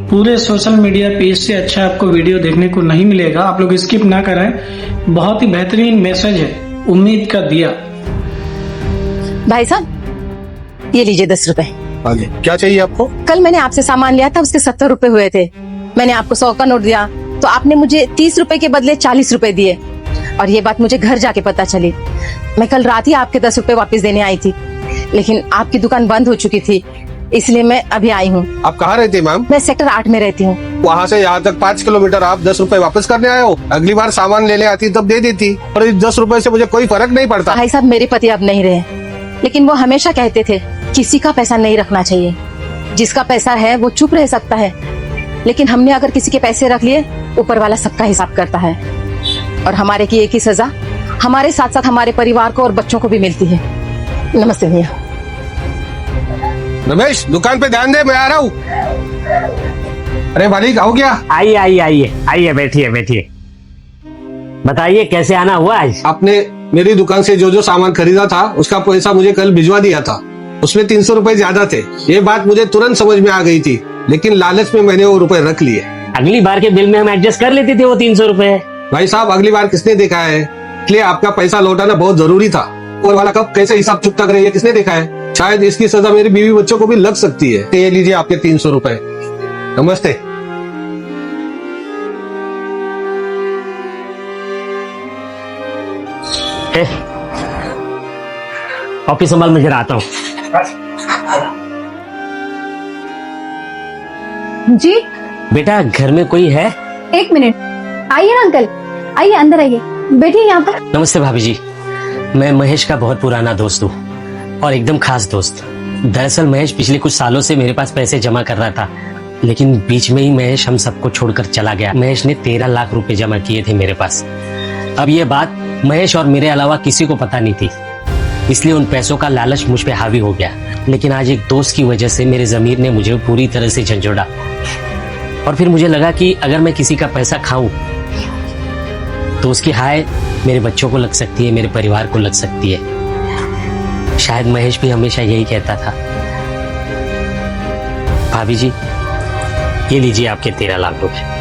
पूरे social media page से अच्छा आपको वीडियो देखने को नहीं मिलेगा। आप लोग स्किप ना करें, बहुत ही बेहतरीन मैसेज है उम्मीद का दिया। भाई साहब ये लीजिए 10 रुपए। क्या चाहिए आपको? कल मैंने आपसे सामान लिया था, उसके 70 रुपए हुए थे। मैंने आपको 100 का नोट दिया तो आपने मुझे 30 रुपए के बदले 40 रुपए दिए, और ये बात मुझे घर जाके पता चली। मैं कल रात ही आपके 10 रुपए वापस देने आई थी, लेकिन आपकी दुकान बंद हो चुकी थी, इसलिए मैं अभी आई हूँ। आप कहाँ रहती है मैम? मैं सेक्टर 8 में रहती हूँ। वहाँ से यहाँ तक 5 किलोमीटर, आप 10 रुपए वापस करने आए हो? अगली बार सामान लेने आती तब दे देती, और इस 10 रुपए से मुझे कोई फर्क नहीं पड़ता। भाई साहब मेरे पति अब नहीं रहे, लेकिन वो हमेशा कहते थे किसी का पैसा नहीं रखना चाहिए, जिसका पैसा है वो चुप रह सकता है, लेकिन हमने अगर किसी के पैसे रख लिए, ऊपर वाला सबका हिसाब करता है। और हमारे की एक ही सजा हमारे साथ साथ हमारे परिवार को और बच्चों को भी मिलती है। नमस्ते भैया। रमेश दुकान पे ध्यान दे, मैं आ रहा हूँ। अरे मालिक आओ क्या? आइए आइए आइए आइए, बैठिए बैठिए। बताइए कैसे आना हुआ आज? आपने मेरी दुकान से जो जो सामान खरीदा था उसका पैसा मुझे कल भिजवा दिया था, उसमें 300 रुपए ज्यादा थे। ये बात मुझे तुरंत समझ में आ गई थी, लेकिन लालच में मैंने वो रुपए रख लिए। अगली बार के बिल में हम एडजस्ट कर लेते थे वो 300 रुपए। भाई साहब अगली बार किसने देखा है, इसलिए आपका पैसा लौटाना बहुत जरूरी था। और वाला कब कैसे हिसाब चुकता करे ये किसने देखा है? शायद इसकी सजा मेरी बीवी बच्चों को भी लग सकती है। ये लीजिए आपके 300 रुपए। नमस्ते। ऑफिस संभाल, मैं जरा आता हूँ। जी बेटा घर में कोई है? 1 मिनट, आइए ना अंकल, आइए अंदर आइए, बैठिए यहाँ पर। नमस्ते भाभी जी, मैं महेश का बहुत पुराना दोस्त हूँ और एकदम खास दोस्त। दरअसल महेश पिछले कुछ सालों से मेरे पास पैसे जमा कर रहा था, लेकिन बीच में ही महेश हम सबको छोड़कर चला गया। महेश ने 13 लाख रुपए जमा किए थे मेरे पास। अब ये बात महेश और मेरे अलावा किसी को पता नहीं थी, इसलिए उन पैसों का लालच मुझ पे हावी हो गया। लेकिन आज एक दोस्त की वजह से मेरे ज़मीर ने मुझे पूरी तरह से झंझोड़ा, और फिर मुझे लगा कि अगर मैं किसी का पैसा खाऊं तो उसकी हाय मेरे बच्चों को लग सकती है, मेरे परिवार को लग सकती है। शायद महेश भी हमेशा यही कहता था। भाभी जी ये लीजिए आपके 13 लाख रुपए।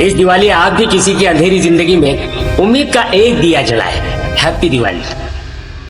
इस दिवाली आप भी किसी की अंधेरी जिंदगी में उम्मीद का एक दिया जलाए। हैप्पी दिवाली।